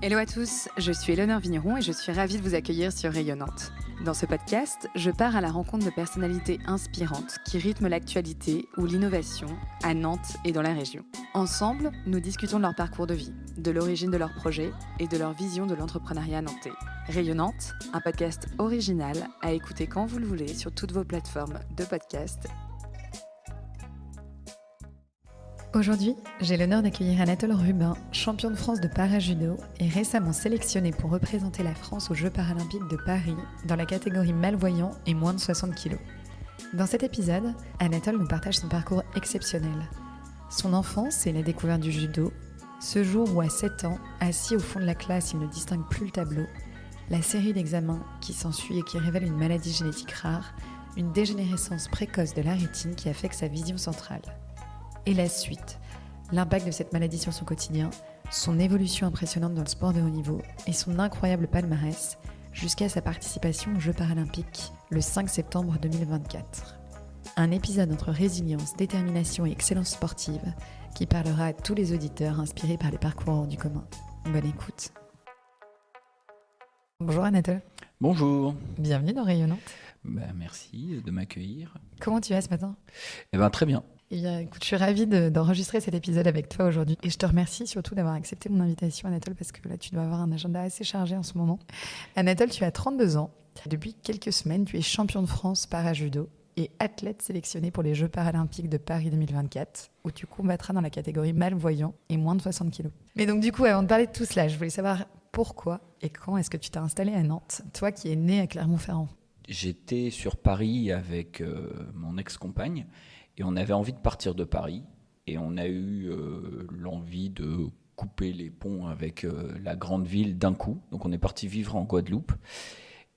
Hello à tous, je suis Éléonore Vigneron et je suis ravie de vous accueillir sur Rayonnante. Dans ce podcast, je pars à la rencontre de personnalités inspirantes qui rythment l'actualité ou l'innovation à Nantes et dans la région. Ensemble, nous discutons de leur parcours de vie, de l'origine de leurs projets et de leur vision de l'entrepreneuriat nantais. Rayonnante, un podcast original à écouter quand vous le voulez sur toutes vos plateformes de podcast. Aujourd'hui, j'ai l'honneur d'accueillir Anatole Rubin, champion de France de para-judo et récemment sélectionné pour représenter la France aux Jeux paralympiques de Paris dans la catégorie malvoyants et moins de 60 kg. Dans cet épisode, Anatole nous partage son parcours exceptionnel. Son enfance et la découverte du judo, ce jour où à 7 ans, assis au fond de la classe, il ne distingue plus le tableau, la série d'examens qui s'ensuit et qui révèle une maladie génétique rare, une dégénérescence précoce de la rétine qui affecte sa vision centrale. Et la suite, l'impact de cette maladie sur son quotidien, son évolution impressionnante dans le sport de haut niveau et son incroyable palmarès jusqu'à sa participation aux Jeux paralympiques le 5 septembre 2024. Un épisode entre résilience, détermination et excellence sportive qui parlera à tous les auditeurs inspirés par les parcours hors du commun. Bonne écoute. Bonjour Anatole. Bonjour. Bienvenue dans Rayonnante. Merci de m'accueillir. Comment tu vas ce matin ? Très bien. Eh bien, écoute, je suis ravie d'enregistrer cet épisode avec toi aujourd'hui. Et je te remercie surtout d'avoir accepté mon invitation, Anatole, parce que là, tu dois avoir un agenda assez chargé en ce moment. Anatole, tu as 32 ans. Depuis quelques semaines, tu es champion de France para-judo et athlète sélectionné pour les Jeux paralympiques de Paris 2024, où tu combattras dans la catégorie malvoyants et moins de 60 kg. Mais donc, du coup, avant de parler de tout cela, je voulais savoir pourquoi et quand est-ce que tu t'es installé à Nantes, toi qui es né à Clermont-Ferrand. J'étais sur Paris avec mon ex-compagne. Et on avait envie de partir de Paris et on a eu l'envie de couper les ponts avec la grande ville d'un coup. Donc on est parti vivre en Guadeloupe.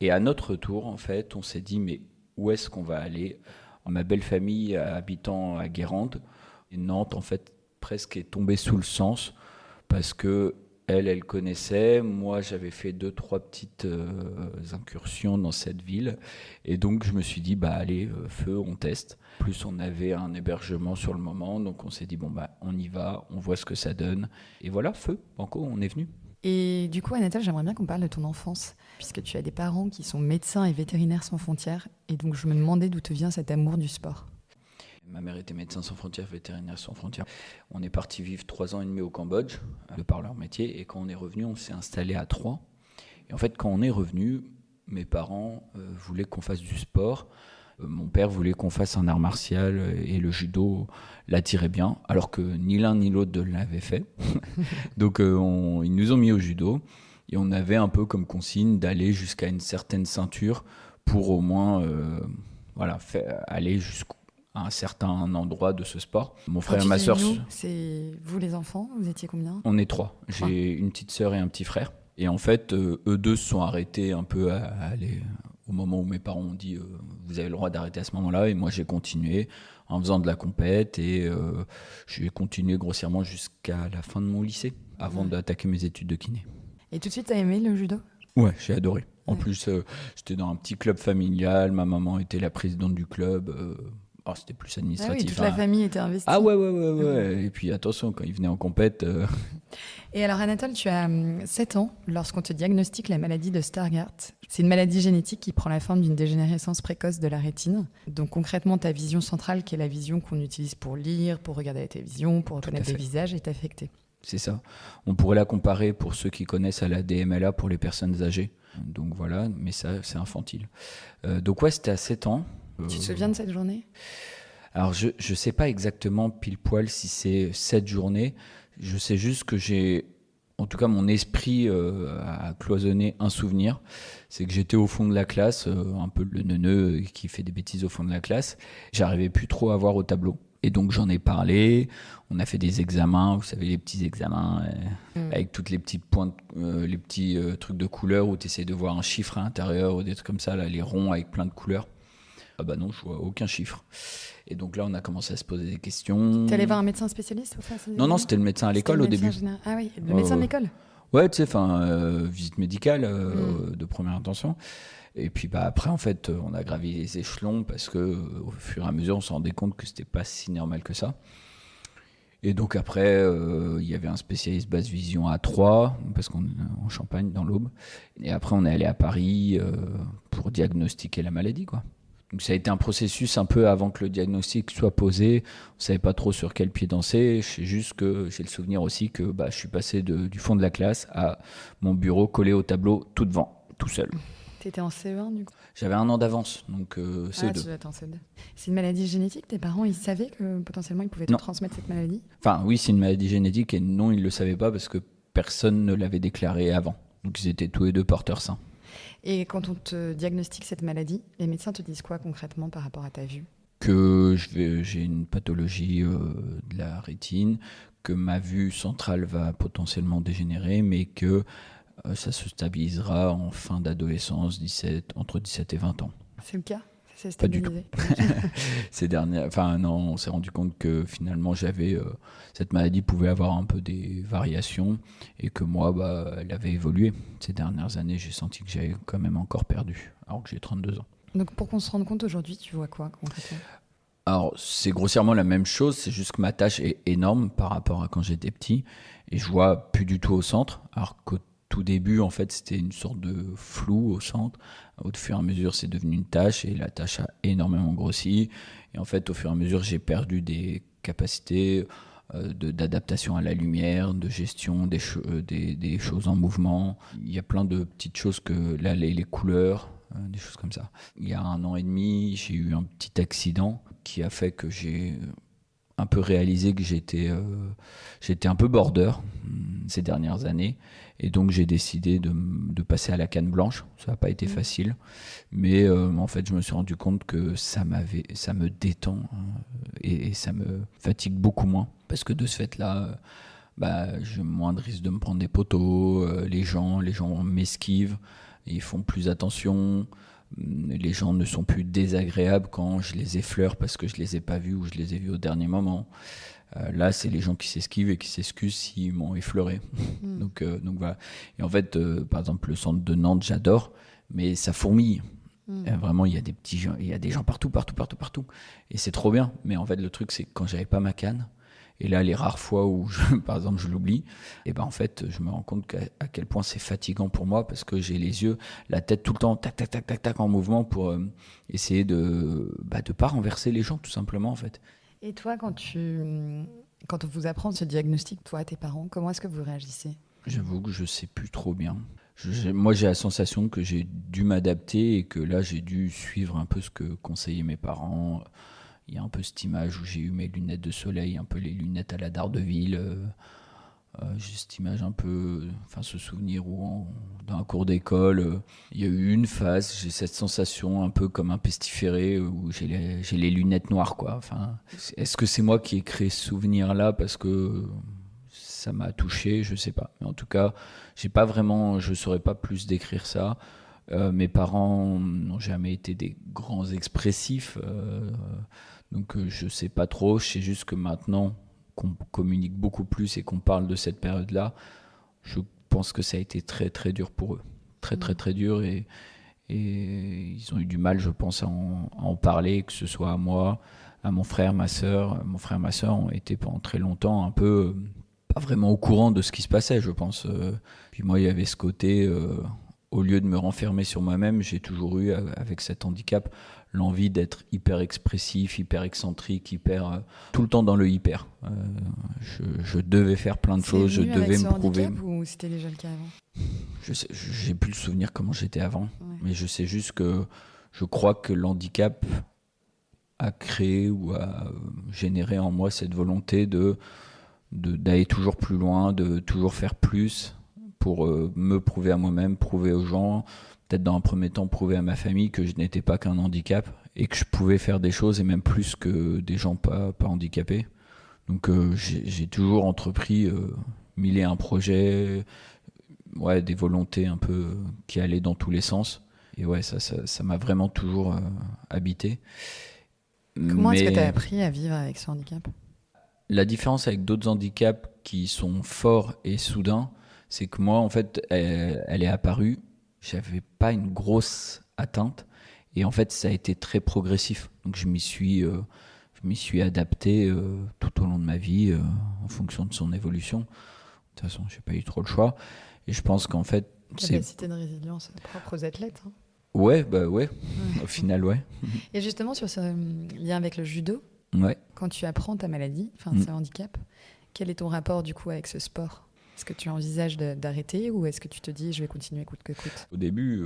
Et à notre retour, en fait, on s'est dit mais où est-ce qu'on va aller ? Ma belle famille habitant à Guérande, et Nantes en fait presque est tombée sous le sens parce que elle connaissait. Moi, j'avais fait 2-3 petites incursions dans cette ville. Et donc, je me suis dit, allez, feu, on teste. Plus, on avait un hébergement sur le moment. Donc, on s'est dit, on y va, on voit ce que ça donne. Et voilà, feu, banco, on est venu. Et du coup, Anatole, j'aimerais bien qu'on parle de ton enfance, puisque tu as des parents qui sont médecins et vétérinaires sans frontières. Et donc, je me demandais d'où te vient cet amour du sport. Ma mère était médecin sans frontières, vétérinaire sans frontières. On est parti vivre 3 ans et demi au Cambodge, de par leur métier. Et quand on est revenu, on s'est installé à Troyes. Et en fait, quand on est revenu, mes parents voulaient qu'on fasse du sport. Mon père voulait qu'on fasse un art martial et le judo l'attirait bien, alors que ni l'un ni l'autre ne l'avait fait. Donc ils nous ont mis au judo. Et on avait un peu comme consigne d'aller jusqu'à une certaine ceinture pour au moins aller jusqu'à un certain endroit de ce sport. Mon frère et ma sœur... C'est vous les enfants, vous étiez combien ? On est 3. J'ai une petite sœur et un petit frère. Et en fait, eux deux se sont arrêtés un peu à aller... Au moment où mes parents ont dit vous avez le droit d'arrêter à ce moment-là. Et moi, j'ai continué en faisant de la compète. Et j'ai continué grossièrement jusqu'à la fin de mon lycée, avant d'attaquer mes études de kiné. Et tout de suite, tu as aimé le judo ? Ouais, j'ai adoré. En plus, j'étais dans un petit club familial. Ma maman était la présidente du club. C'était plus administratif. Ah oui, toute la famille était investie. Ah ouais. Et puis attention, quand ils venaient en compète... Et alors Anatole, tu as 7 ans lorsqu'on te diagnostique la maladie de Stargardt. C'est une maladie génétique qui prend la forme d'une dégénérescence précoce de la rétine. Donc concrètement, ta vision centrale, qui est la vision qu'on utilise pour lire, pour regarder la télévision, pour reconnaître des visages, est affectée. C'est ça. On pourrait la comparer, pour ceux qui connaissent, à la DMLA pour les personnes âgées. Donc voilà, mais ça, c'est infantile. Donc ouais, c'était à 7 ans. Tu te souviens de cette journée ? Alors, je ne sais pas exactement pile poil si c'est cette journée. Je sais juste que en tout cas, mon esprit a cloisonné un souvenir. C'est que j'étais au fond de la classe, un peu le neuneu qui fait des bêtises au fond de la classe. J'arrivais plus trop à voir au tableau. Et donc, j'en ai parlé. On a fait des examens, vous savez, les petits examens avec toutes les petites pointes, les petits trucs de couleurs où tu essaies de voir un chiffre à l'intérieur ou des trucs comme ça, là, les ronds avec plein de couleurs. Ah non, je vois aucun chiffre. Et donc là, on a commencé à se poser des questions. T'es allé voir un médecin spécialiste pour faire ça ? Non, c'était le médecin à l'école au début. Ah oui, le médecin de l'école ? Ouais, tu sais, visite médicale de première intention. Et puis après, en fait, on a gravi les échelons parce que au fur et à mesure, on se rendait compte que c'était pas si normal que ça. Et donc après, il y avait un spécialiste basse vision à Troyes, parce qu'on est en Champagne, dans l'Aube. Et après, on est allé à Paris pour diagnostiquer la maladie, quoi. Donc ça a été un processus un peu avant que le diagnostic soit posé. On ne savait pas trop sur quel pied danser. Je sais juste que j'ai le souvenir aussi que je suis passé du fond de la classe à mon bureau collé au tableau tout devant, tout seul. T'étais en CE1 du coup? J'avais un an d'avance, donc CE2. Ah, tu dois être en CE2. C'est une maladie génétique? Tes parents, ils savaient que potentiellement ils pouvaient te Non. transmettre cette maladie? Enfin oui, c'est une maladie génétique et non, ils ne le savaient pas parce que personne ne l'avait déclaré avant. Donc ils étaient tous les deux porteurs sains. Et quand on te diagnostique cette maladie, les médecins te disent quoi concrètement par rapport à ta vue? Que j'ai une pathologie de la rétine, que ma vue centrale va potentiellement dégénérer, mais que ça se stabilisera en fin d'adolescence, entre 17 et 20 ans. C'est le cas? Ça s'est Pas du stabilisé? Non, on s'est rendu compte que finalement cette maladie pouvait avoir un peu des variations et que moi, elle avait évolué. Ces dernières années, j'ai senti que j'avais quand même encore perdu, alors que j'ai 32 ans. Donc pour qu'on se rende compte aujourd'hui, tu vois quoi concrètement? Alors, c'est grossièrement la même chose, c'est juste que ma tâche est énorme par rapport à quand j'étais petit et je vois plus du tout au centre, alors qu'au tout début, en fait, c'était une sorte de flou au centre. Au fur et à mesure, c'est devenu une tâche et la tâche a énormément grossi. Et en fait, au fur et à mesure, j'ai perdu des capacités d'adaptation à la lumière, de gestion des choses en mouvement. Il y a plein de petites choses que là, les couleurs, des choses comme ça. Il y a 1 an et demi, j'ai eu un petit accident qui a fait que j'ai un peu réalisé que j'étais un peu border ces dernières années. Et donc j'ai décidé de passer à la canne blanche. Ça n'a pas été facile. Mais en fait, je me suis rendu compte que ça me détend et ça me fatigue beaucoup moins. Parce que de ce fait-là, j'ai moins de risque de me prendre des poteaux. Les gens m'esquivent. Ils font plus attention. Les gens ne sont plus désagréables quand je les effleure parce que je les ai pas vus ou je les ai vus au dernier moment. Là, c'est les gens qui s'esquivent et qui s'excusent s'ils m'ont effleuré. Donc voilà. Et en fait, par exemple, le centre de Nantes, j'adore, mais ça fourmille. Vraiment, il y a des gens partout. Et c'est trop bien. Mais en fait, le truc, c'est que quand j'avais pas ma canne, et là, les rares fois où, par exemple, je l'oublie, et en fait, je me rends compte à quel point c'est fatigant pour moi parce que j'ai les yeux, la tête tout le temps, tac, tac, tac, tac, tac, en mouvement pour essayer de pas renverser les gens, tout simplement, en fait. Et toi, quand on vous apprend ce diagnostic, toi, tes parents, comment est-ce que vous réagissez? J'avoue que je sais plus trop bien. Moi, j'ai la sensation que j'ai dû m'adapter et que là, j'ai dû suivre un peu ce que conseillaient mes parents. Il y a un peu cette image où j'ai eu mes lunettes de soleil, un peu les lunettes à la Daredevil. J'ai cette image un peu, ce souvenir où dans un cours d'école, il y a eu une phase, j'ai cette sensation un peu comme un pestiféré où j'ai les lunettes noires, quoi. Enfin, est-ce que c'est moi qui ai créé ce souvenir-là parce que ça m'a touché? Je sais pas. Mais en tout cas, je saurais pas plus décrire ça. Mes parents n'ont jamais été des grands expressifs, donc je sais pas trop. Je sais juste que maintenant qu'on communique beaucoup plus et qu'on parle de cette période-là, je pense que ça a été très très dur pour eux. Très très très dur et ils ont eu du mal, je pense, à en parler, que ce soit à moi, à mon frère, ma sœur. Mon frère et ma sœur ont été pendant très longtemps un peu pas vraiment au courant de ce qui se passait, je pense. Puis moi, il y avait ce côté, au lieu de me renfermer sur moi-même, j'ai toujours eu, avec cet handicap, l'envie d'être hyper expressif, hyper excentrique, tout le temps dans le hyper. Je devais faire plein de choses, je devais me prouver. Handicap ou c'était déjà le cas avant? J'ai plus le souvenir comment j'étais avant, mais je sais juste que je crois que l'handicap a créé ou a généré en moi cette volonté d'aller toujours plus loin, de toujours faire plus pour me prouver à moi-même, prouver aux gens, peut-être dans un premier temps prouver à ma famille que je n'étais pas qu'un handicap et que je pouvais faire des choses et même plus que des gens pas handicapés. Donc j'ai toujours entrepris 1001 projets, des volontés un peu qui allaient dans tous les sens. Et ça m'a vraiment toujours habité. Comment est-ce que tu as appris à vivre avec ce handicap? La différence avec d'autres handicaps qui sont forts et soudains, c'est que moi, en fait, elle est apparue, j'avais pas une grosse atteinte, et en fait, ça a été très progressif. Donc, je m'y suis je m'y suis adapté tout au long de ma vie en fonction de son évolution. De toute façon, j'ai pas eu trop le choix. Et je pense qu'en fait, capacité de résilience propre aux athlètes. Hein. Ouais, au final, ouais. Et justement, sur ce lien avec le judo, quand tu apprends ta maladie, ce handicap, quel est ton rapport du coup avec ce sport ? Est-ce que tu envisages d'arrêter ou est-ce que tu te dis je vais continuer coûte que coûte ? Au début,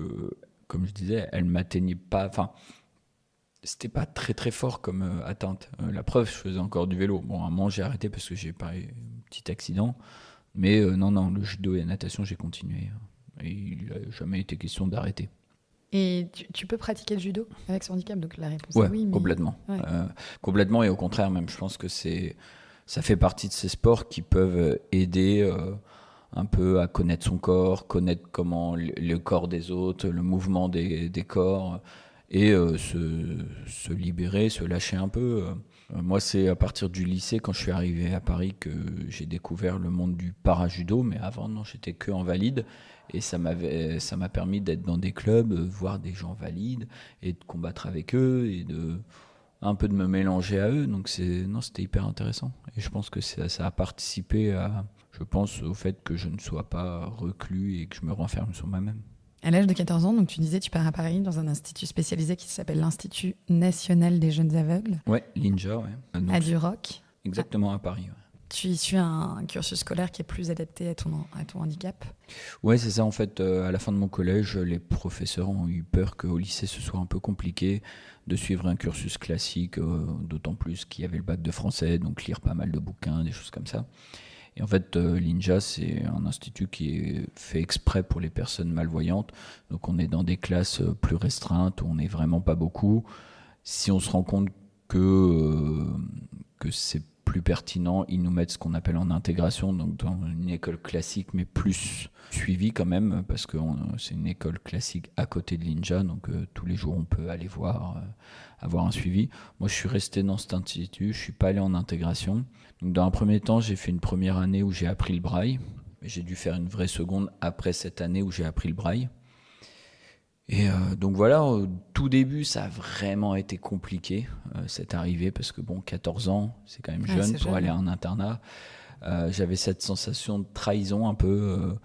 comme je disais, elle m'atteignait pas. Enfin, c'était pas très très fort comme atteinte. La preuve, je faisais encore du vélo. Bon, à un moment, j'ai arrêté parce que j'ai eu un petit accident. Mais non, le judo et la natation, j'ai continué. Et il n'a jamais été question d'arrêter. Et tu peux pratiquer le judo avec ce handicap ? Donc la réponse est oui. Mais... Complètement. Ouais. Complètement, et au contraire même, je pense que ça fait partie de ces sports qui peuvent aider un peu à connaître son corps, connaître comment le corps des autres, le mouvement des corps, et se libérer, se lâcher un peu. Moi, c'est à partir du lycée, quand je suis arrivé à Paris, que j'ai découvert le monde du para-judo, mais avant, non, j'étais que en valide. Et ça m'a permis d'être dans des clubs, voir des gens valides, et de combattre avec eux, et un peu de me mélanger à eux. Donc c'était hyper intéressant. Et je pense que ça a participé au fait que je ne sois pas reclus et que je me renferme sur moi-même. À l'âge de 14 ans, donc tu disais, tu pars à Paris dans un institut spécialisé qui s'appelle l'Institut national des jeunes aveugles. Ouais, l'INJA, ouais. Donc, à Duroc. Exactement, à Paris, ouais. Tu y suis un cursus scolaire qui est plus adapté à ton handicap ? Ouais, c'est ça. En fait, à la fin de mon collège, les professeurs ont eu peur qu'au lycée, ce soit un peu compliqué de suivre un cursus classique, d'autant plus qu'il y avait le bac de français, donc lire pas mal de bouquins, des choses comme ça. Et en fait, l'INJA, c'est un institut qui est fait exprès pour les personnes malvoyantes. Donc on est dans des classes plus restreintes, où on n'est vraiment pas beaucoup. Si on se rend compte que c'est plus pertinent, ils nous mettent ce qu'on appelle en intégration, donc dans une école classique, mais plus suivie quand même, parce que c'est une école classique à côté de l'INJA, donc tous les jours on peut aller voir, avoir un suivi. Moi je suis resté dans cet institut, je ne suis pas allé en intégration. Donc dans un premier temps, j'ai fait une première année où j'ai appris le braille, mais j'ai dû faire une vraie seconde après cette année où j'ai appris le braille. Et donc voilà, au tout début, ça a vraiment été compliqué, cette arrivée, parce que 14 ans, c'est quand même jeune pour aller en internat. J'avais cette sensation de trahison un peu.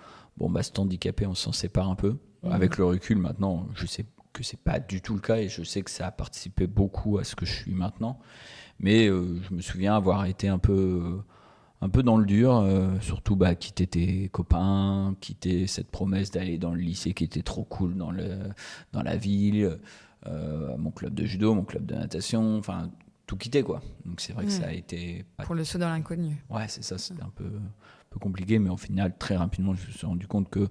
C'est handicapé, on s'en sépare un peu. Avec le recul, maintenant, je sais que c'est pas du tout le cas et je sais que ça a participé beaucoup à ce que je suis maintenant. Mais je me souviens avoir été un peu dans le dur, surtout quitter tes copains, quitter cette promesse d'aller dans le lycée qui était trop cool dans la ville, mon club de judo, mon club de natation, enfin tout quitter quoi. Donc c'est vrai que ça a été... Pour le saut dans l'inconnu. Ouais, c'est ça, c'était un peu compliqué, mais au final, très rapidement, je me suis rendu compte que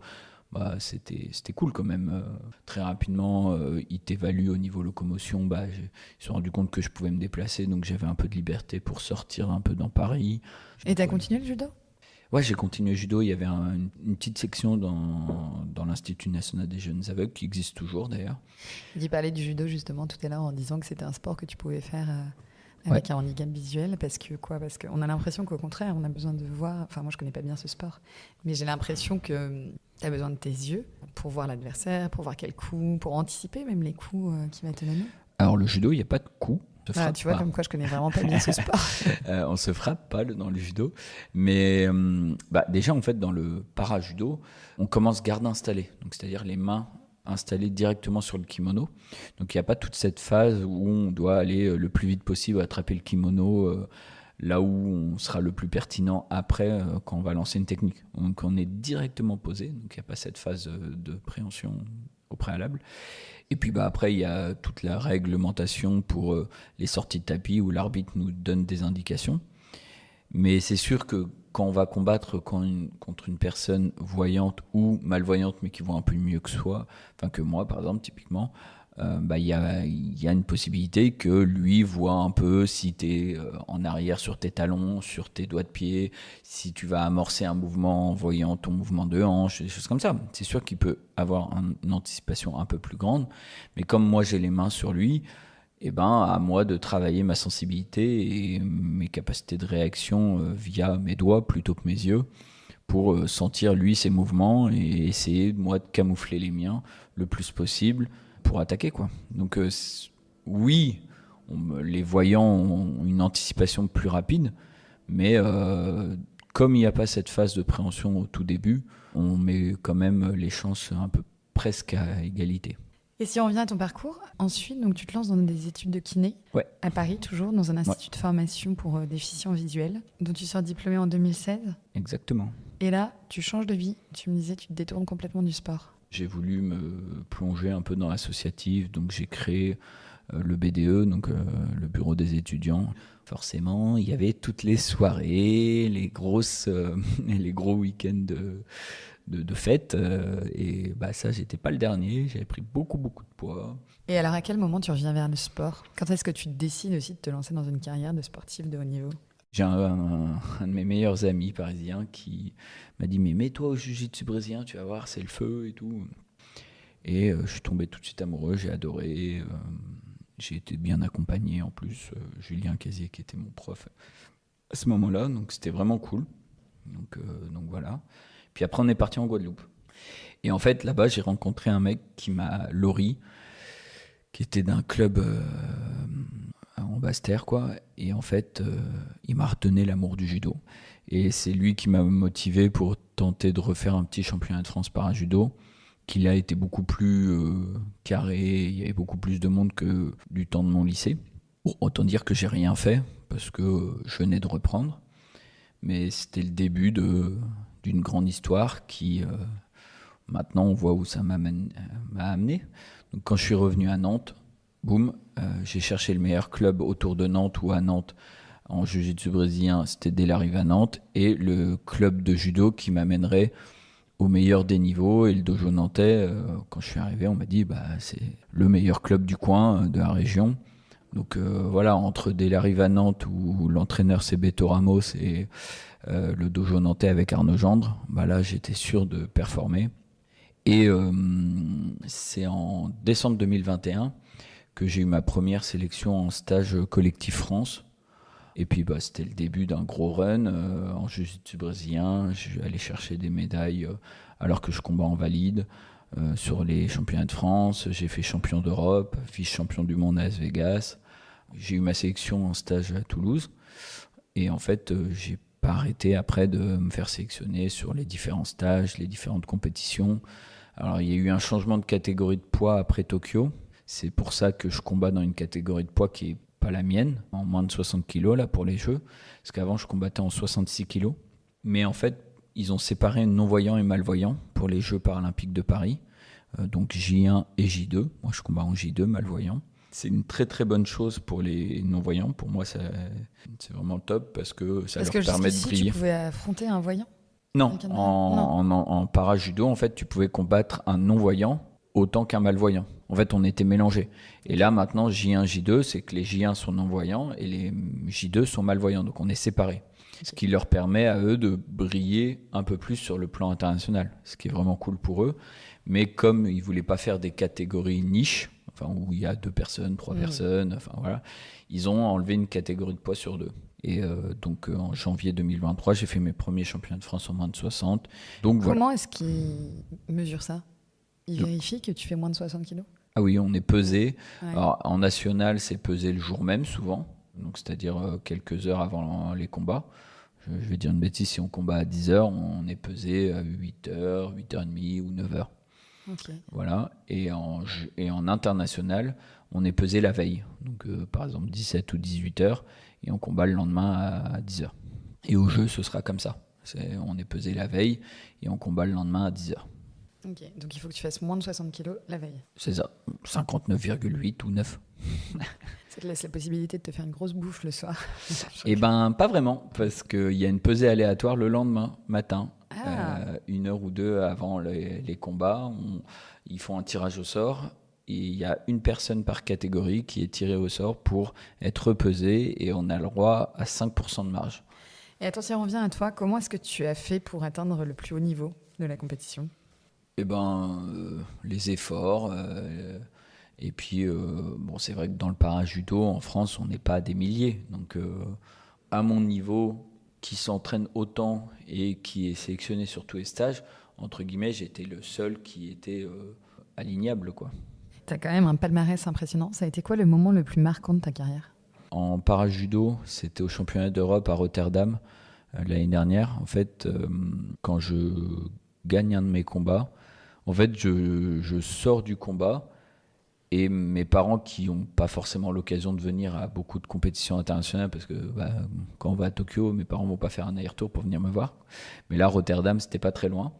c'était cool quand même. Très rapidement, ils t'évaluent au niveau locomotion. Ils se sont rendu compte que je pouvais me déplacer, donc j'avais un peu de liberté pour sortir un peu dans Paris. Et t'as continué le judo ? Ouais, j'ai continué le judo. Il y avait une petite section dans l'Institut national des jeunes aveugles, qui existe toujours d'ailleurs. Il parlait du judo justement tout à l'heure en disant que c'était un sport que tu pouvais faire avec un handicap visuel, parce qu'on a l'impression qu'au contraire, on a besoin de voir... Enfin, moi, je connais pas bien ce sport, mais j'ai l'impression que tu as besoin de tes yeux pour voir l'adversaire, pour voir quel coup, pour anticiper même les coups qu'il va te donner. Alors, le judo, il n'y a pas de coups. Tu vois, comme quoi je connais vraiment pas bien ce sport. On se frappe pas dans le judo, mais déjà en fait dans le para-judo, on commence garde installée, donc c'est-à-dire les mains installées directement sur le kimono. Donc il n'y a pas toute cette phase où on doit aller le plus vite possible attraper le kimono là où on sera le plus pertinent après quand on va lancer une technique. Donc on est directement posé, donc il n'y a pas cette phase de préhension au préalable. Et puis après, il y a toute la réglementation pour les sorties de tapis où l'arbitre nous donne des indications. Mais c'est sûr que quand on va combattre contre une personne voyante ou malvoyante, mais qui voit un peu mieux que soi, enfin que moi par exemple, typiquement, il y a une possibilité que lui voit un peu si tu es en arrière sur tes talons, sur tes doigts de pied, si tu vas amorcer un mouvement en voyant ton mouvement de hanche, des choses comme ça. C'est sûr qu'il peut avoir une anticipation un peu plus grande, mais comme moi j'ai les mains sur lui, à moi de travailler ma sensibilité et mes capacités de réaction via mes doigts plutôt que mes yeux, pour sentir lui ses mouvements et essayer moi de camoufler les miens le plus possible pour attaquer quoi. Donc oui, Les voyants ont une anticipation plus rapide, mais comme il n'y a pas cette phase de préhension au tout début, on met quand même les chances un peu presque à égalité. Et si on revient à ton parcours, ensuite, donc tu te lances dans des études de kiné, Ouais. à Paris toujours, dans un institut Ouais. de formation pour déficients visuels, dont tu sors diplômé en 2016. Exactement. Et là, tu changes de vie. Tu me disais, tu te détournes complètement du sport. J'ai voulu me plonger un peu dans l'associatif, donc j'ai créé le BDE, donc le bureau des étudiants. Forcément, il y avait toutes les soirées, les gros week-ends de fête. Et ça, j'étais pas le dernier. J'avais pris beaucoup de poids. Et alors, à quel moment tu reviens vers le sport? Quand est-ce que tu décides aussi de te lancer dans une carrière de sportif de haut niveau? J'ai un de mes meilleurs amis parisiens qui m'a dit « Mais mets-toi au jiu-jitsu brésilien, tu vas voir, c'est le feu et tout. » Et je suis tombé tout de suite amoureux, j'ai adoré. J'ai été bien accompagné en plus. Julien Casier qui était mon prof à ce moment-là, donc c'était vraiment cool. Donc voilà. Puis après, on est parti en Guadeloupe. Et en fait, là-bas, j'ai rencontré un mec Laurie, qui était d'un club en Basse-Terre, quoi. Et en fait, il m'a redonné l'amour du judo. Et c'est lui qui m'a motivé pour tenter de refaire un petit championnat de France para-judo, qui a été beaucoup plus carré. Il y avait beaucoup plus de monde que du temps de mon lycée. Bon, autant dire que j'ai rien fait, parce que je venais de reprendre. Mais c'était le début d'une grande histoire qui, maintenant, on voit où ça m'a amené. Donc, quand je suis revenu à Nantes, boum, j'ai cherché le meilleur club autour de Nantes ou à Nantes en jiu-jitsu brésilien, c'était dès l'arrivée à Nantes, et le club de judo qui m'amènerait au meilleur des niveaux. Et le dojo nantais, quand je suis arrivé, on m'a dit c'est le meilleur club du coin, de la région. Donc voilà, entre dès l'arrivée à Nantes où l'entraîneur c'est Beto Ramos et le dojo nantais avec Arnaud Gendre, là j'étais sûr de performer. Et c'est en décembre 2021 que j'ai eu ma première sélection en stage collectif France. Et puis c'était le début d'un gros run en jiu-jitsu brésilien. Je suis allé chercher des médailles alors que je combats en valide sur les championnats de France. J'ai fait champion d'Europe, vice-champion du monde à Las Vegas. J'ai eu ma sélection en stage à Toulouse. Et en fait, j'ai pas arrêté après de me faire sélectionner sur les différents stages, les différentes compétitions. Alors, il y a eu un changement de catégorie de poids après Tokyo. C'est pour ça que je combats dans une catégorie de poids qui n'est pas la mienne, en moins de 60 kilos là, pour les Jeux. Parce qu'avant, je combattais en 66 kilos. Mais en fait, ils ont séparé non-voyants et malvoyants pour les Jeux paralympiques de Paris. Donc J1 et J2. Moi, je combats en J2, malvoyant. C'est une très très bonne chose pour les non-voyants. Pour moi, c'est vraiment top parce que ça leur permet de briller. Tu pouvais affronter un voyant? Non, en para-judo, en fait, tu pouvais combattre un non-voyant autant qu'un malvoyant. En fait, on était mélangés. Et là, maintenant, J1, J2, c'est que les J1 sont non-voyants et les J2 sont malvoyants. Donc, on est séparés. Ce qui leur permet à eux de briller un peu plus sur le plan international, ce qui est vraiment cool pour eux. Mais comme ils ne voulaient pas faire des catégories niches, où il y a 2 personnes, 3 personnes, voilà, ils ont enlevé une catégorie de poids sur 2. Et donc en janvier 2023, j'ai fait mes premiers championnats de France en moins de 60. Donc, Comment est-ce qu'ils mesurent ça? Ils vérifient que tu fais moins de 60 kilos? Ah oui, on est pesé. Ouais. Alors, en national, c'est pesé le jour même souvent, donc c'est-à-dire quelques heures avant les combats. Je vais dire une bêtise, si on combat à 10h, on est pesé à 8h, 8h30 ou 9h. Okay. Voilà. Et en international, on est pesé la veille. Donc, par exemple, 17 ou 18h, et on combat le lendemain à 10h. Et au jeu, ce sera comme ça. On est pesé la veille et on combat le lendemain à 10h. Ok, donc il faut que tu fasses moins de 60 kilos la veille. C'est ça, 59,8 ou 9. Ça te laisse la possibilité de te faire une grosse bouffe le soir. Eh ben, pas vraiment, parce qu'il y a une pesée aléatoire le lendemain matin. 1 heure ou 2 avant les combats, ils font un tirage au sort. Et il y a une personne par catégorie qui est tirée au sort pour être pesée et on a le droit à 5% de marge. Et attends, si on revient à toi, comment est-ce que tu as fait pour atteindre le plus haut niveau de la compétition? Eh ben, les efforts. Et puis, c'est vrai que dans le para-judo, en France, on n'est pas à des milliers. Donc, à mon niveau, qui s'entraîne autant et qui est sélectionné sur tous les stages, entre guillemets, j'étais le seul qui était alignable, quoi. T'as quand même un palmarès impressionnant. Ça a été quoi le moment le plus marquant de ta carrière? En parajudo, c'était au championnat d'Europe à Rotterdam l'année dernière. En fait, quand je gagne un de mes combats, en fait, je sors du combat et mes parents qui n'ont pas forcément l'occasion de venir à beaucoup de compétitions internationales parce que quand on va à Tokyo, mes parents vont pas faire un aller-retour pour venir me voir. Mais là, Rotterdam, c'était pas très loin.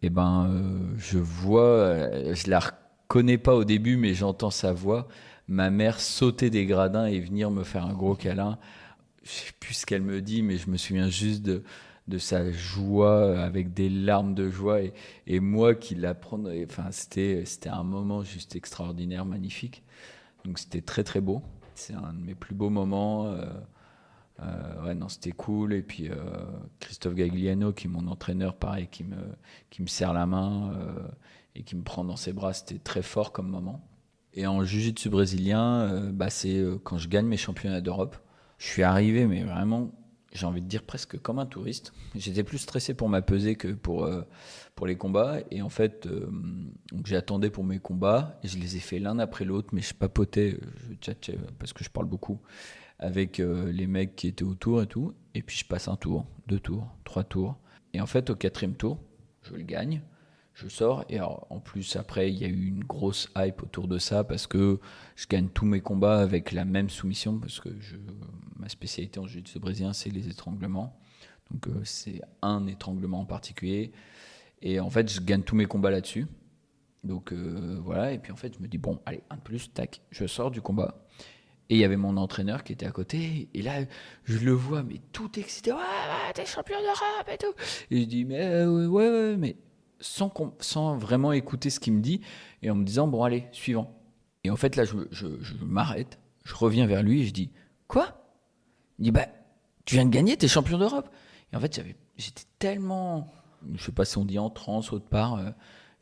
Et je vois, je la reconnais pas au début, mais j'entends sa voix. Ma mère sauter des gradins et venir me faire un gros câlin. Je sais plus ce qu'elle me dit, mais je me souviens juste de sa joie avec des larmes de joie et moi qui la prendre. Enfin, c'était un moment juste extraordinaire, magnifique. Donc c'était très très beau. C'est un de mes plus beaux moments. Ouais, non, c'était cool. Et puis Christophe Gagliano, qui est mon entraîneur, pareil, qui me serre la main et qui me prend dans ses bras, c'était très fort comme moment. Et en jiu-jitsu brésilien, c'est quand je gagne mes championnats d'Europe. Je suis arrivé, mais vraiment, j'ai envie de dire presque comme un touriste. J'étais plus stressé pour ma pesée que pour les combats. Et en fait, donc j'attendais pour mes combats et je les ai fait l'un après l'autre, mais je papotais, je tchatchais parce que je parle beaucoup avec les mecs qui étaient autour et tout. Et puis je passe un tour, 2 tours, 3 tours. Et en fait, au 4e tour, je le gagne. Je sors et alors, en plus après il y a eu une grosse hype autour de ça parce que je gagne tous mes combats avec la même soumission parce que ma spécialité en jiu-jitsu brésilien c'est les étranglements, donc c'est un étranglement en particulier et en fait je gagne tous mes combats là-dessus, donc voilà. Et puis en fait je me dis bon allez un de plus, tac, je sors du combat et il y avait mon entraîneur qui était à côté et là je le vois mais tout excité, ouais t'es champion d'Europe et tout, et je dis mais ouais mais sans vraiment écouter ce qu'il me dit et en me disant bon allez suivant. Et en fait là je m'arrête, je reviens vers lui et je dis quoi? Il dit bah tu viens de gagner, t'es champion d'Europe. Et en fait j'étais tellement, je sais pas si on dit en transe autre part,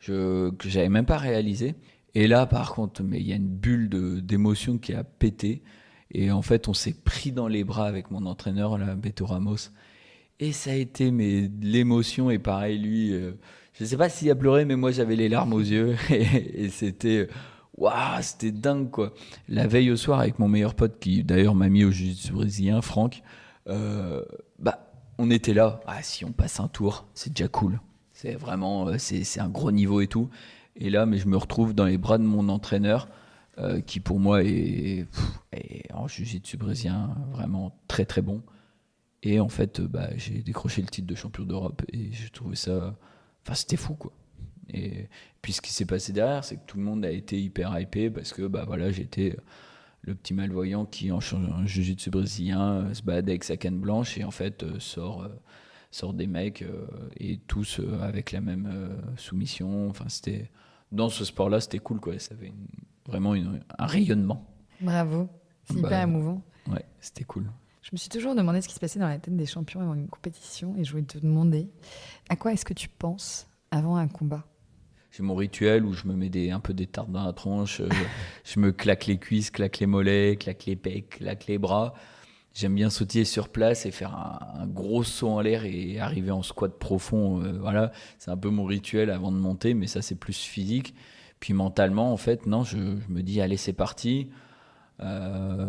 que j'avais même pas réalisé. Et là par contre mais il y a une bulle d'émotion qui a pété et en fait on s'est pris dans les bras avec mon entraîneur là, Beto Ramos. Et ça a été mais l'émotion. Et pareil lui, je sais pas s'il a pleuré mais moi j'avais les larmes aux yeux et c'était waouh, c'était dingue quoi. La veille au soir avec mon meilleur pote qui d'ailleurs m'a mis au jiu-jitsu brésilien, Franck, euh, on était là, si on passe un tour c'est déjà cool, c'est vraiment c'est un gros niveau et tout. Et là mais je me retrouve dans les bras de mon entraîneur qui pour moi est en jiu-jitsu brésilien vraiment très très bon. Et en fait, j'ai décroché le titre de champion d'Europe et j'ai trouvé ça. Enfin, c'était fou, quoi. Et puis, ce qui s'est passé derrière, c'est que tout le monde a été hyper hypé parce que, voilà, j'étais le petit malvoyant qui, en jiu-jitsu brésilien, se balade avec sa canne blanche et en fait, sort des mecs et tous avec la même soumission. Enfin, c'était. Dans ce sport-là, c'était cool, quoi. Ça avait vraiment un rayonnement. Bravo, c'est hyper émouvant. Ouais, c'était cool. Je me suis toujours demandé ce qui se passait dans la tête des champions avant une compétition et je voulais te demander à quoi est-ce que tu penses avant un combat? J'ai mon rituel où je me mets un peu des tartes dans la tronche, je me claque les cuisses, claque les mollets, claque les pecs, claque les bras. J'aime bien sautiller sur place et faire un gros saut en l'air et arriver en squat profond. Voilà, c'est un peu mon rituel avant de monter, mais ça c'est plus physique. Puis mentalement, en fait, non, je me dis allez c'est parti,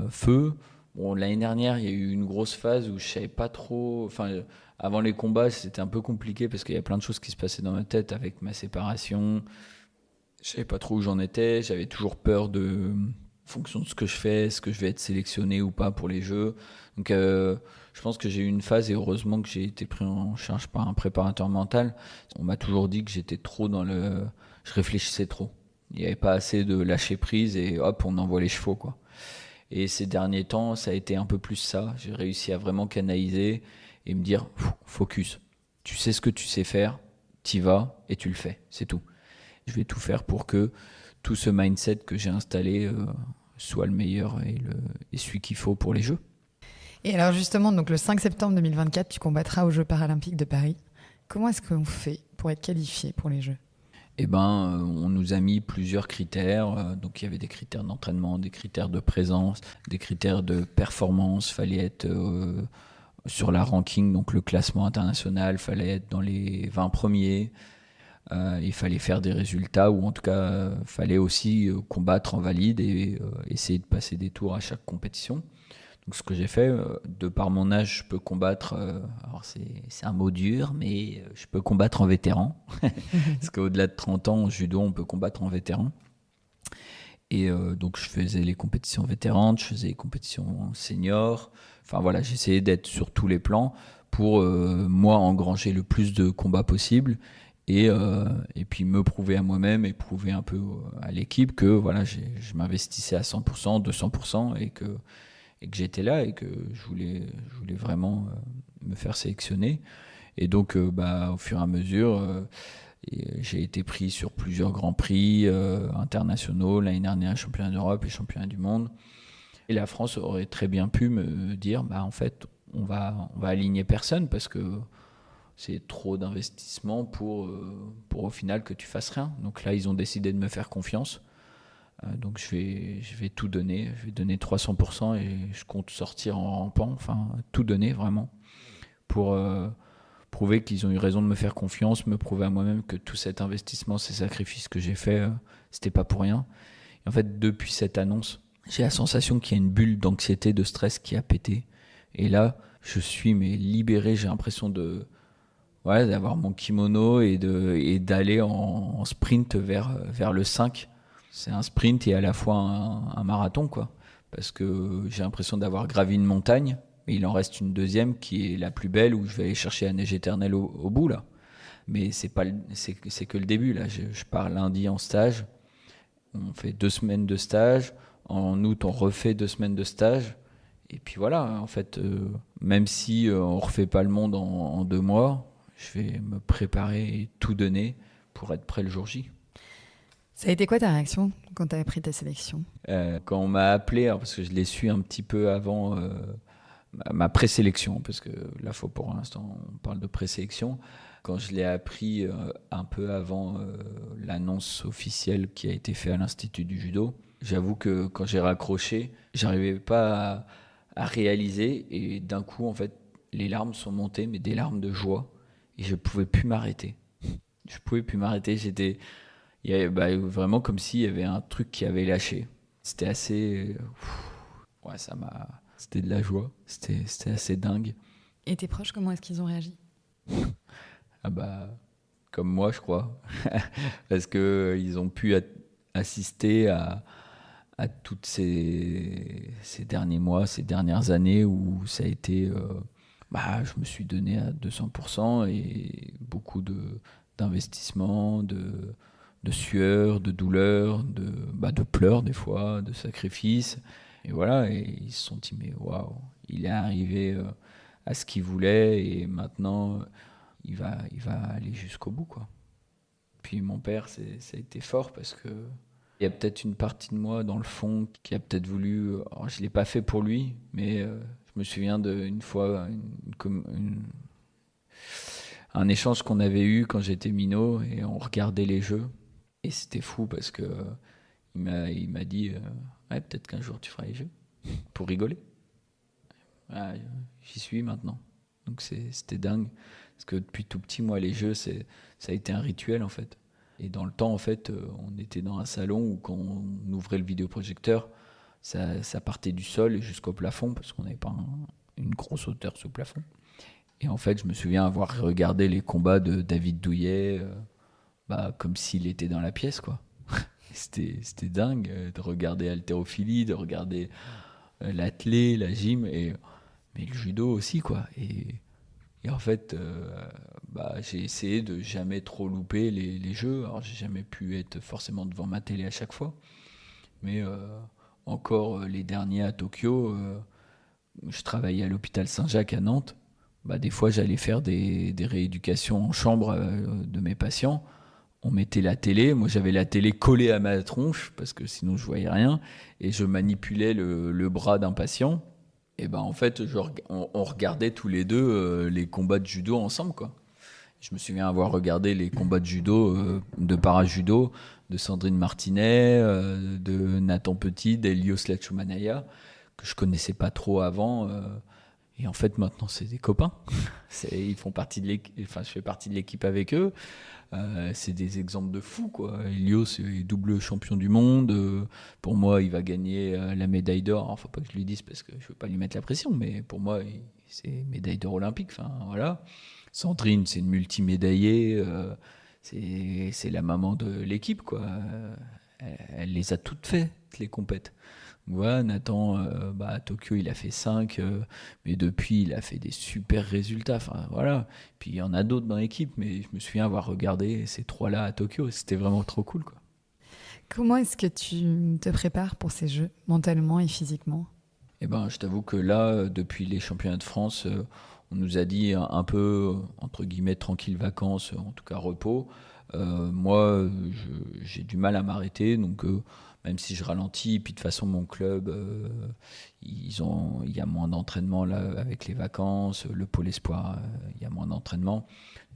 feu. Bon, l'année dernière, il y a eu une grosse phase où je savais pas trop. Enfin, avant les combats, c'était un peu compliqué parce qu'il y a plein de choses qui se passaient dans ma tête avec ma séparation. Je savais pas trop où j'en étais. J'avais toujours peur de, en fonction de ce que je fais, est-ce que je vais être sélectionné ou pas pour les Jeux. Donc, je pense que j'ai eu une phase et heureusement que j'ai été pris en charge par un préparateur mental. On m'a toujours dit que j'étais trop je réfléchissais trop. Il n'y avait pas assez de lâcher prise et hop, on envoie les chevaux, quoi. Et ces derniers temps, ça a été un peu plus ça. J'ai réussi à vraiment canaliser et me dire, focus. Tu sais ce que tu sais faire, t'y vas et tu le fais, c'est tout. Je vais tout faire pour que tout ce mindset que j'ai installé soit le meilleur et celui qu'il faut pour les Jeux. Et alors justement, donc le 5 septembre 2024, tu combattras aux Jeux paralympiques de Paris. Comment est-ce qu'on fait pour être qualifié pour les Jeux? On nous a mis plusieurs critères. Donc, il y avait des critères d'entraînement, des critères de présence, des critères de performance. Fallait être sur la ranking, donc le classement international. Fallait être dans les 20 premiers. Il fallait faire des résultats, ou en tout cas, il fallait aussi combattre en valide et essayer de passer des tours à chaque compétition. Donc ce que j'ai fait, de par mon âge, je peux combattre, alors c'est un mot dur, mais je peux combattre en vétéran. Parce qu'au-delà de 30 ans, en judo, on peut combattre en vétéran. Et donc je faisais les compétitions vétéranes, je faisais les compétitions seniors. Enfin voilà, j'essayais d'être sur tous les plans pour moi engranger le plus de combats possible et puis me prouver à moi-même et prouver un peu à l'équipe que voilà, je m'investissais à 100%, 200% et que j'étais là et que je voulais vraiment me faire sélectionner. Et donc au fur et à mesure, j'ai été pris sur plusieurs grands prix internationaux, l'année dernière championnat d'Europe et championnat du monde. Et la France aurait très bien pu me dire, en fait, on va aligner personne parce que c'est trop d'investissement pour au final que tu fasses rien. Donc là, ils ont décidé de me faire confiance. Donc je vais tout donner. Je vais donner 300% et je compte sortir en rampant. Enfin, tout donner vraiment pour prouver qu'ils ont eu raison de me faire confiance, me prouver à moi-même que tout cet investissement, ces sacrifices que j'ai fait, c'était pas pour rien. Et en fait, depuis cette annonce, j'ai la sensation qu'il y a une bulle d'anxiété, de stress qui a pété. Et là, je suis libéré. J'ai l'impression d'avoir mon kimono et d'aller en sprint vers le 5. C'est un sprint et à la fois un marathon, quoi. Parce que j'ai l'impression d'avoir gravi une montagne, mais il en reste une deuxième qui est la plus belle, où je vais aller chercher la neige éternelle au bout, là. Mais c'est que le début, là. Je pars lundi en stage. On fait 2 semaines de stage. En août, on refait 2 semaines de stage. Et puis voilà, en fait, même si on refait pas le monde en 2 mois, je vais me préparer et tout donner pour être prêt le jour J. Ça a été quoi ta réaction quand tu as appris ta sélection ? Quand on m'a appelé, parce que je l'ai su un petit peu avant ma présélection, parce que là, pour l'instant, on parle de présélection. Quand je l'ai appris un peu avant l'annonce officielle qui a été faite à l'Institut du Judo, j'avoue que quand j'ai raccroché, j'arrivais pas à réaliser, et d'un coup, en fait, les larmes sont montées, mais des larmes de joie, et je pouvais plus m'arrêter. Je pouvais plus m'arrêter, il y avait vraiment comme s'il y avait un truc qui avait lâché. C'était assez... ouais, c'était de la joie. C'était assez dingue. Et tes proches, comment est-ce qu'ils ont réagi ? Comme moi, je crois. Parce qu'ils ont pu assister à toutes ces derniers mois, ces dernières années où ça a été... je me suis donné à 200% et beaucoup d'investissement, de sueur, de douleur, de pleurs des fois, de sacrifices. Et voilà, et ils se sont dit, mais waouh, il est arrivé à ce qu'il voulait et maintenant il va aller jusqu'au bout, quoi. Puis mon père, ça a été fort parce que il y a peut-être une partie de moi dans le fond qui a peut-être voulu, alors je ne l'ai pas fait pour lui, mais je me souviens d'une fois, un échange qu'on avait eu quand j'étais minot et on regardait les jeux. Et c'était fou parce que il m'a dit ouais, peut-être qu'un jour tu feras les jeux pour rigoler. J'y suis maintenant. Donc c'était dingue parce que depuis tout petit, moi, les jeux, ça a été un rituel en fait. Et dans le temps, en fait, on était dans un salon où quand on ouvrait le vidéoprojecteur, ça partait du sol jusqu'au plafond parce qu'on n'avait pas une grosse hauteur sous plafond. Et en fait, je me souviens avoir regardé les combats de David Douillet. Comme s'il était dans la pièce, quoi. C'était dingue de regarder haltérophilie, de regarder l'athlé, la gym, mais le judo aussi, quoi. Et en fait, j'ai essayé de jamais trop louper les jeux. Alors, j'ai jamais pu être forcément devant ma télé à chaque fois. Mais encore les derniers à Tokyo, je travaillais à l'hôpital Saint-Jacques à Nantes. Des fois, j'allais faire des rééducations en chambre de mes patients. On mettait la télé, moi j'avais la télé collée à ma tronche parce que sinon je voyais rien et je manipulais le bras d'un patient et en fait on regardait tous les deux les combats de judo ensemble, quoi. Je me souviens avoir regardé les combats de judo, de para-judo de Sandrine Martinet, de Nathan Petit, d'Elios Lachumanaya que je connaissais pas trop avant Et en fait, maintenant, c'est des copains. Ils font partie de l'équipe. Enfin, je fais partie de l'équipe avec eux. C'est des exemples de fous, quoi. Elio, c'est double champion du monde. Pour moi, il va gagner la médaille d'or. Alors, faut pas que je lui dise parce que je veux pas lui mettre la pression, mais pour moi, c'est médaille d'or olympique. Enfin, voilà. Sandrine, c'est une multimédaillée. C'est la maman de l'équipe, quoi. Elle les a toutes faites, les compètes. Ouais, Nathan, à Tokyo, il a fait 5, mais depuis, il a fait des super résultats. Enfin, voilà. Puis il y en a d'autres dans l'équipe, mais je me souviens avoir regardé ces 3-là à Tokyo. C'était vraiment trop cool, quoi. Comment est-ce que tu te prépares pour ces Jeux, mentalement et physiquement? Eh ben, je t'avoue que là, depuis les championnats de France, on nous a dit un peu, entre guillemets, tranquille vacances, en tout cas repos. Moi, j'ai du mal à m'arrêter, donc même si je ralentis, puis de toute façon, mon club, il y a moins d'entraînement là avec les vacances, le pôle espoir, il y a moins d'entraînement.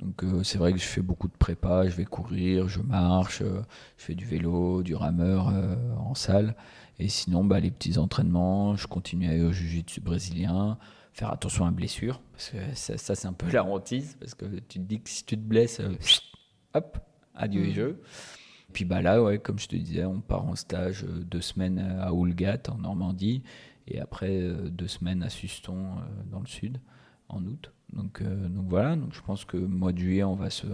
Donc c'est vrai que je fais beaucoup de prépa, je vais courir, je marche, je fais du vélo, du rameur en salle. Et sinon, les petits entraînements, je continue à aller au jiu-jitsu brésilien, faire attention à la blessure, parce que ça, c'est un peu la hantise, parce que tu te dis que si tu te blesses, hop, adieu les jeux. Puis là, ouais, comme je te disais, on part en stage 2 semaines à Oulgat, en Normandie, et après 2 semaines à Suston, dans le sud, en août. Donc voilà, donc je pense que mois de juillet, on va se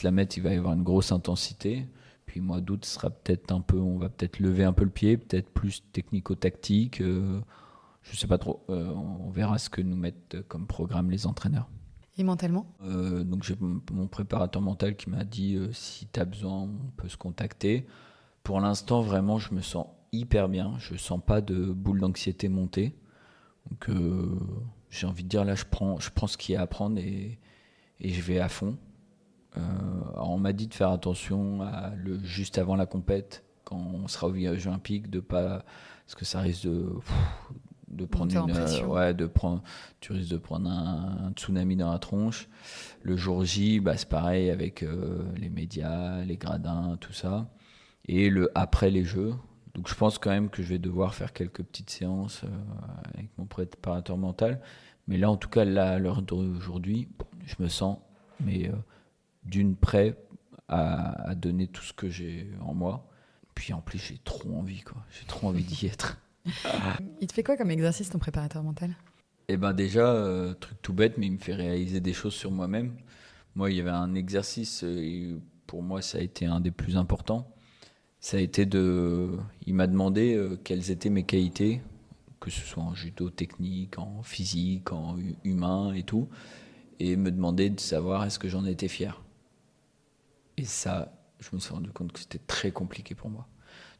la mettre, il va y avoir une grosse intensité. Puis mois d'août sera peut-être on va peut-être lever un peu le pied, peut-être plus technico-tactique. Je sais pas trop. On verra ce que nous mettent comme programme les entraîneurs. Et mentalement? Donc j'ai mon préparateur mental qui m'a dit si tu as besoin, on peut se contacter. Pour l'instant, vraiment, je me sens hyper bien. Je sens pas de boule d'anxiété monter. Donc j'ai envie de dire là, je prends ce qu'il y a à prendre et je vais à fond. Alors on m'a dit de faire attention juste avant la compète, quand on sera au village olympique, parce que ça risque de prendre tu risques de prendre un tsunami dans la tronche. Le jour J, c'est pareil avec les médias, les gradins, tout ça. Et après les Jeux. Donc je pense quand même que je vais devoir faire quelques petites séances avec mon préparateur mental. Mais là, en tout cas, à l'heure d'aujourd'hui, je me sens d'une prêt à donner tout ce que j'ai en moi. Puis en plus, j'ai trop envie, quoi. J'ai trop envie d'y être. Il te fait quoi comme exercice, ton préparateur mental? Et déjà, truc tout bête, mais il me fait réaliser des choses sur moi-même. Moi, il y avait un exercice, et pour moi, ça a été un des plus importants. Ça a été il m'a demandé quelles étaient mes qualités, que ce soit en judo technique, en physique, en humain et tout, et me demander de savoir est-ce que j'en étais fier. Et ça, je me suis rendu compte que c'était très compliqué pour moi.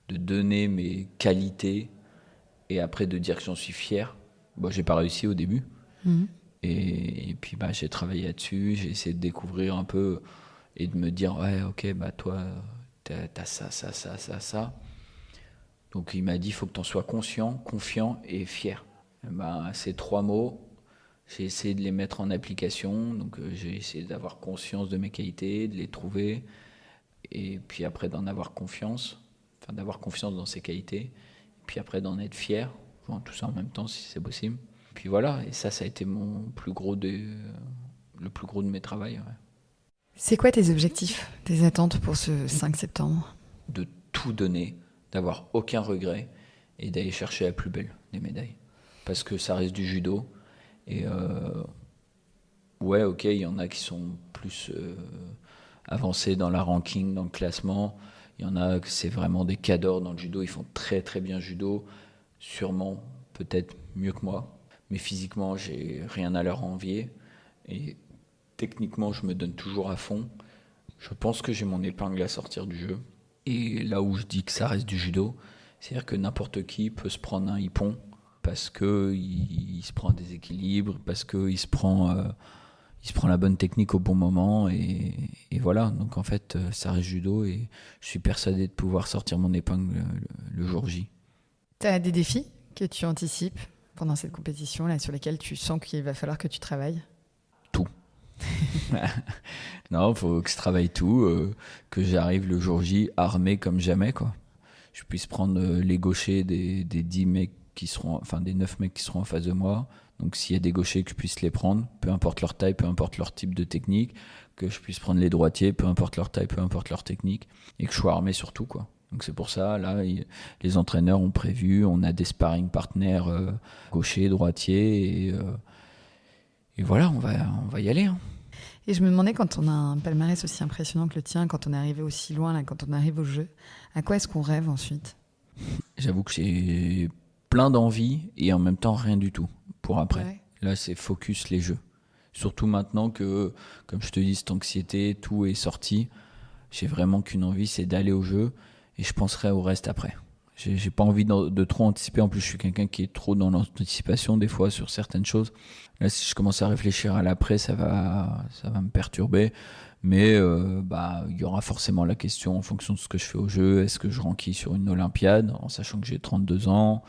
De donner mes qualités et après de dire que j'en suis fier. J'ai pas réussi au début. Et puis j'ai travaillé là-dessus, j'ai essayé de découvrir un peu et de me dire ouais, ok, toi, t'as ça, ça, ça, ça, ça. Donc il m'a dit il faut que t'en sois conscient, confiant et fier. Ces 3 mots, j'ai essayé de les mettre en application. Donc j'ai essayé d'avoir conscience de mes qualités, de les trouver. Et puis après d'en avoir confiance, d'avoir confiance dans ses qualités. Et puis après d'en être fier, tout ça en même temps si c'est possible. Puis voilà, et ça a été le plus gros de mes travaux. Ouais. C'est quoi tes objectifs, tes attentes pour ce 5 septembre? De tout donner, d'avoir aucun regret et d'aller chercher la plus belle des médailles. Parce que ça reste du judo. Et ouais, ok, il y en a qui sont plus avancés dans la ranking, dans le classement. Il y en a que c'est vraiment des cadors dans le judo. Ils font très très bien judo. Sûrement, peut-être mieux que moi. Mais physiquement, j'ai rien à leur envier. Et techniquement, je me donne toujours à fond. Je pense que j'ai mon épingle à sortir du jeu. Et là où je dis que ça reste du judo, c'est-à-dire que n'importe qui peut se prendre un hippon parce qu'il se prend un déséquilibre, parce qu'il se prend la bonne technique au bon moment. Et voilà, donc en fait, ça reste judo et je suis persuadé de pouvoir sortir mon épingle le jour J. Tu as des défis que tu anticipes pendant cette compétition là, sur lesquels tu sens qu'il va falloir que tu travailles? Tout. Non, il faut que je travaille tout, que j'arrive le jour J armé comme jamais, quoi. Je puisse prendre les gauchers des 10 mecs des 9 mecs qui seront en face de moi. Donc s'il y a des gauchers, que je puisse les prendre, peu importe leur taille, peu importe leur type de technique, que je puisse prendre les droitiers, peu importe leur taille, peu importe leur technique, et que je sois armé surtout, quoi. Donc c'est pour ça, là, les entraîneurs ont prévu, on a des sparring partners gauchers, droitiers, et voilà, on va y aller. Hein. Et je me demandais, quand on a un palmarès aussi impressionnant que le tien, quand on est arrivé aussi loin, là, quand on arrive au jeu, à quoi est-ce qu'on rêve ensuite ? J'avoue que j'ai plein d'envie et en même temps rien du tout pour après. Ouais. Là, c'est focus les jeux. Surtout maintenant que, comme je te dis, cette anxiété, tout est sorti. J'ai vraiment qu'une envie, c'est d'aller au jeu et je penserai au reste après. J'ai pas envie de trop anticiper. En plus, je suis quelqu'un qui est trop dans l'anticipation des fois sur certaines choses. Là, si je commence à réfléchir à l'après, ça va me perturber. Mais il y aura forcément la question en fonction de ce que je fais au jeu. Est-ce que je renquille sur une Olympiade, en sachant que j'ai 32 ans,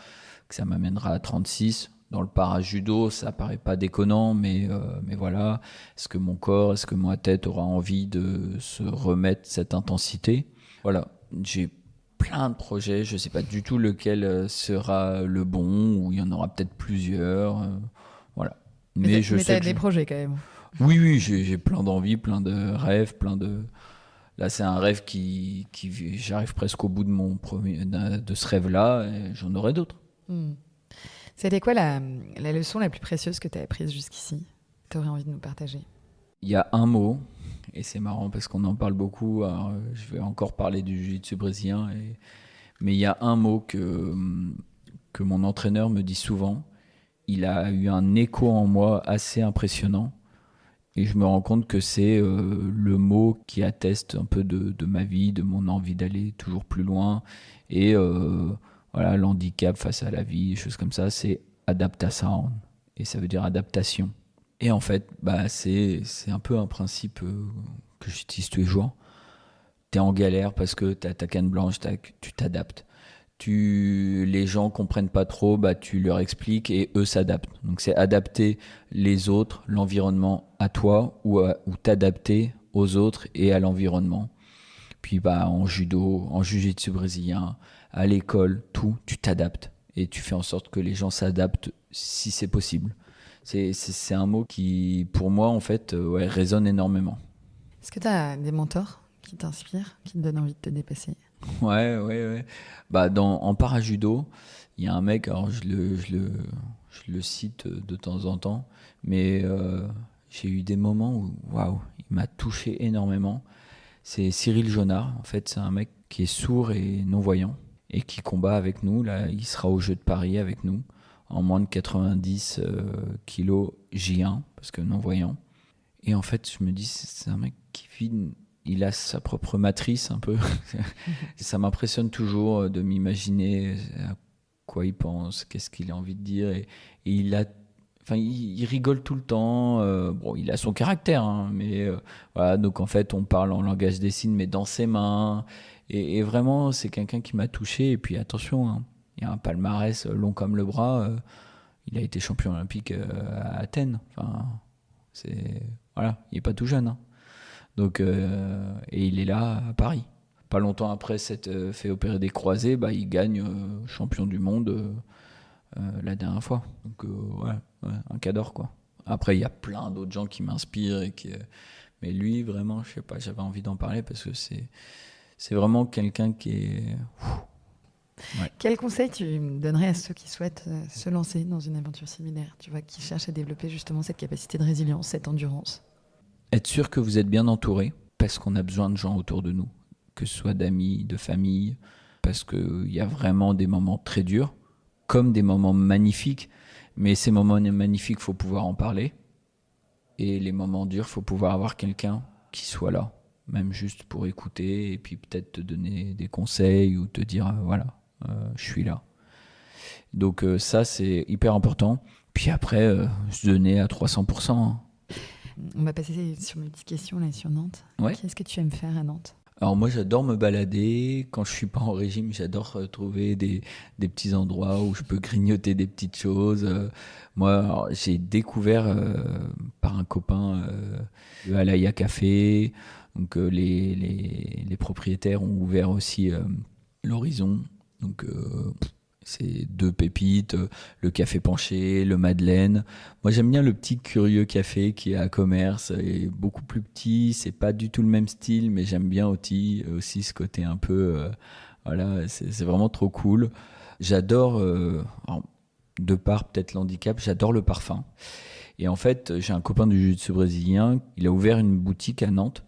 que ça m'amènera à 36 ? Dans le para-judo, ça paraît pas déconnant, mais voilà. Est-ce que mon corps, est-ce que ma tête aura envie de se remettre cette intensité ? Voilà, j'ai plein de projets. Je sais pas du tout lequel sera le bon, ou il y en aura peut-être plusieurs. Voilà. Mais je sais t'as que des projets quand même. Oui, j'ai plein d'envies, plein de rêves, Là, c'est un rêve qui j'arrive presque au bout de ce rêve-là, et j'en aurai d'autres. C'était quoi la leçon la plus précieuse que tu as apprise jusqu'ici, que tu aurais envie de nous partager ? Il y a un mot, et c'est marrant parce qu'on en parle beaucoup, alors, je vais encore parler du jiu-jitsu brésilien, mais il y a un mot que mon entraîneur me dit souvent. Il a eu un écho en moi assez impressionnant. Et je me rends compte que c'est le mot qui atteste un peu de ma vie, de mon envie d'aller toujours plus loin. Et voilà, l'handicap face à la vie, des choses comme ça, c'est adaptation. Et ça veut dire adaptation. Et en fait, c'est un peu un principe que j'utilise tous les jours. T'es en galère parce que t'as ta canne blanche, tu t'adaptes. Les gens comprennent pas trop, tu leur expliques et eux s'adaptent. Donc c'est adapter les autres, l'environnement à toi ou t'adapter aux autres et à l'environnement. Puis en judo, en jiu-jitsu brésilien, à l'école, tout, tu t'adaptes et tu fais en sorte que les gens s'adaptent si c'est possible. C'est un mot qui, pour moi, en fait, résonne énormément. Est-ce que tu as des mentors qui t'inspirent, qui te donnent envie de te dépasser ? Ouais. En para-judo, il y a un mec, alors je le cite de temps en temps, mais j'ai eu des moments où, waouh, il m'a touché énormément. C'est Cyril Jonard, en fait, c'est un mec qui est sourd et non-voyant et qui combat avec nous. Là, il sera au Jeux de Paris avec nous, en moins de 90 kilos J1, parce que non-voyant. Et en fait, je me dis, c'est un mec qui vit... Il a sa propre matrice un peu. Ça m'impressionne toujours de m'imaginer à quoi il pense, qu'est-ce qu'il a envie de dire. Et il rigole tout le temps. Il a son caractère, hein, mais voilà. Donc en fait, on parle en langage des signes, mais dans ses mains. Et vraiment, c'est quelqu'un qui m'a touché. Et puis attention, hein, il y a un palmarès long comme le bras. Il a été champion olympique à Athènes. Enfin, voilà, il est pas tout jeune. Hein. Donc, et il est là à Paris. Pas longtemps après s'être fait opérer des croisés, il gagne champion du monde la dernière fois. Donc un cador quoi. Après il y a plein d'autres gens qui m'inspirent mais lui vraiment, je sais pas, j'avais envie d'en parler parce que c'est vraiment quelqu'un qui est. Ouais. Quel conseil tu donnerais à ceux qui souhaitent se lancer dans une aventure similaire, tu vois, qui cherchent à développer justement cette capacité de résilience, cette endurance ? Être sûr que vous êtes bien entouré, parce qu'on a besoin de gens autour de nous, que ce soit d'amis, de famille, parce qu'il y a vraiment des moments très durs, comme des moments magnifiques, mais ces moments magnifiques, il faut pouvoir en parler, et les moments durs, il faut pouvoir avoir quelqu'un qui soit là, même juste pour écouter, et puis peut-être te donner des conseils, ou te dire, je suis là. Donc ça, c'est hyper important. Puis après, se donner à 300%. Hein. On va passer sur mes petites questions là sur Nantes. Ouais. Qu'est-ce que tu aimes faire à Nantes ? Alors moi, j'adore me balader. Quand je suis pas en régime, j'adore trouver des petits endroits où je peux grignoter des petites choses. Moi, j'ai découvert par un copain le Alaya Café. Donc les propriétaires ont ouvert aussi l'horizon. Donc C'est 2 pépites, le café penché, le Madeleine. Moi, j'aime bien le petit curieux café qui est à Commerce, et beaucoup plus petit. C'est pas du tout le même style, mais j'aime bien aussi ce côté un peu. Voilà, c'est vraiment trop cool. J'adore, alors, de par peut-être l'handicap, j'adore le parfum. Et en fait, j'ai un copain du jiu-jitsu brésilien. Il a ouvert une boutique à Nantes.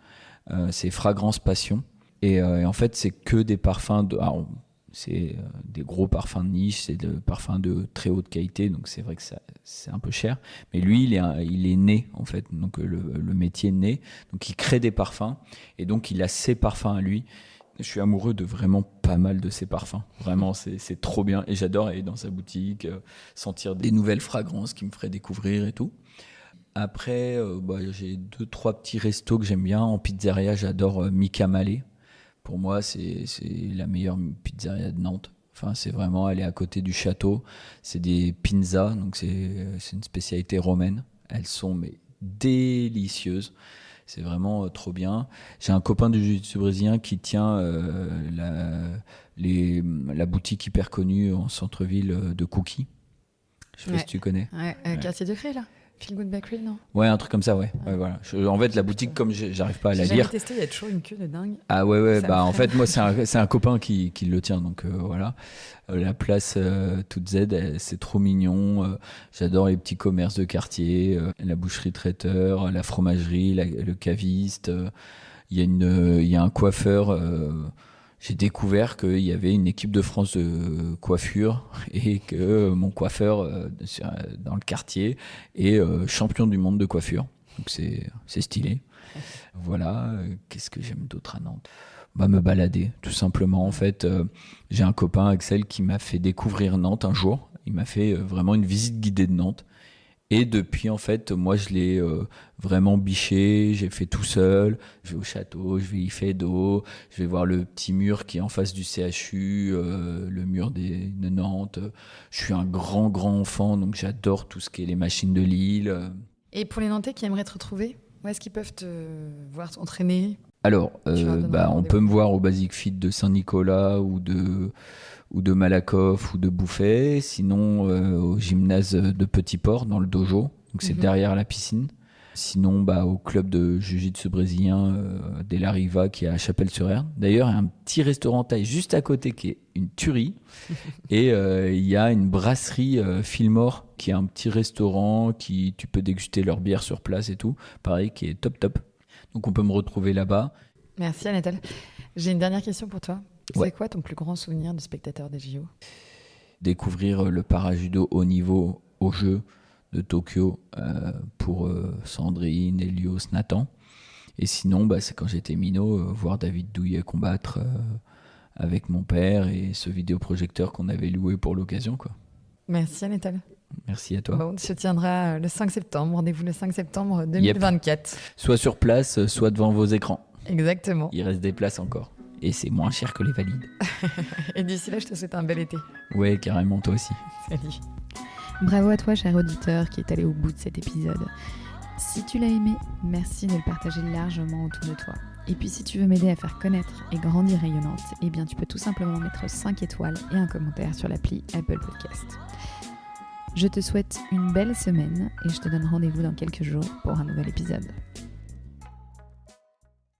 C'est Fragrance Passion. Et en fait, c'est que des parfums c'est des gros parfums de niche, c'est des parfums de très haute qualité, donc c'est vrai que c'est un peu cher. Mais lui, il est né, en fait, donc le métier est né, donc il crée des parfums, et donc il a ses parfums à lui. Je suis amoureux de vraiment pas mal de ses parfums. Vraiment, c'est trop bien. Et j'adore aller dans sa boutique, sentir des nouvelles fragrances qui me feraient découvrir et tout. Après, j'ai 2-3 petits restos que j'aime bien. En pizzeria, j'adore Mica Malé. Pour moi, c'est la meilleure pizzeria de Nantes. Enfin, c'est vraiment, elle est à côté du château. C'est des pizzas, donc c'est une spécialité romaine. Elles sont mais délicieuses. C'est vraiment trop bien. J'ai un copain du jiu-jitsu brésilien qui tient la boutique hyper connue en centre-ville de Cookie. Je sais pas si tu connais. Ouais, quartier de Cré, là. Feel Good Bakery, non? Ouais, un truc comme ça, ouais. Ouais, voilà. En fait, la boutique, comme j'arrive pas à la lire. J'ai testé, il y a toujours une queue de dingue. Ah ouais, en fait, moi, c'est un copain qui le tient, donc voilà. La place toute Z, c'est trop mignon. J'adore les petits commerces de quartier, la boucherie traiteur, la fromagerie, le caviste. Il y a un coiffeur. J'ai découvert qu'il y avait une équipe de France de coiffure et que mon coiffeur dans le quartier est champion du monde de coiffure. Donc c'est stylé. Voilà. Qu'est-ce que j'aime d'autre à Nantes? Me balader, tout simplement. En fait, j'ai un copain, Axel, qui m'a fait découvrir Nantes un jour. Il m'a fait vraiment une visite guidée de Nantes. Et depuis, en fait, moi, je l'ai vraiment biché. J'ai fait tout seul. Je vais au château, je vais y d'eau. Je vais voir le petit mur qui est en face du CHU, le mur de Nantes. Je suis un grand enfant, donc j'adore tout ce qui est les machines de Lille. Et pour les Nantais qui aimeraient te retrouver, où est-ce qu'ils peuvent te voir t'entraîner? Alors, on peut me voir au Basic Fit de Saint-Nicolas ou de Malakoff ou de Bouffay, sinon au gymnase de Petit Port dans le dojo, donc c'est derrière la piscine. Sinon, au club de jiu-jitsu brésilien de la Riva qui est à Chapelle-sur-Erne. D'ailleurs, il y a un petit restaurant taille juste à côté qui est une tuerie. Et il y a une brasserie Fillmore qui est un petit restaurant tu peux déguster leur bière sur place et tout. Pareil, qui est top. Donc on peut me retrouver là-bas. Merci Anatole. J'ai une dernière question pour toi. Ouais. C'est quoi ton plus grand souvenir de spectateur des JO? Découvrir le parajudo haut niveau aux Jeux de Tokyo pour Sandrine, Elios, Nathan. Et sinon, c'est quand j'étais minot, voir David Douillet combattre avec mon père et ce vidéoprojecteur qu'on avait loué pour l'occasion, quoi. Merci Anatole. Merci à toi. On se tiendra le 5 septembre. Rendez-vous le 5 septembre 2024. Yep. Soit sur place, soit devant vos écrans. Exactement. Il reste des places encore. Et c'est moins cher que les valides. Et d'ici là, je te souhaite un bel été. Ouais, carrément, toi aussi. Salut. Bravo à toi, cher auditeur, qui est allé au bout de cet épisode. Si tu l'as aimé, merci de le partager largement autour de toi. Et puis si tu veux m'aider à faire connaître et grandir Rayonnante, eh bien tu peux tout simplement mettre 5 étoiles et un commentaire sur l'appli Apple Podcast. Je te souhaite une belle semaine et je te donne rendez-vous dans quelques jours pour un nouvel épisode.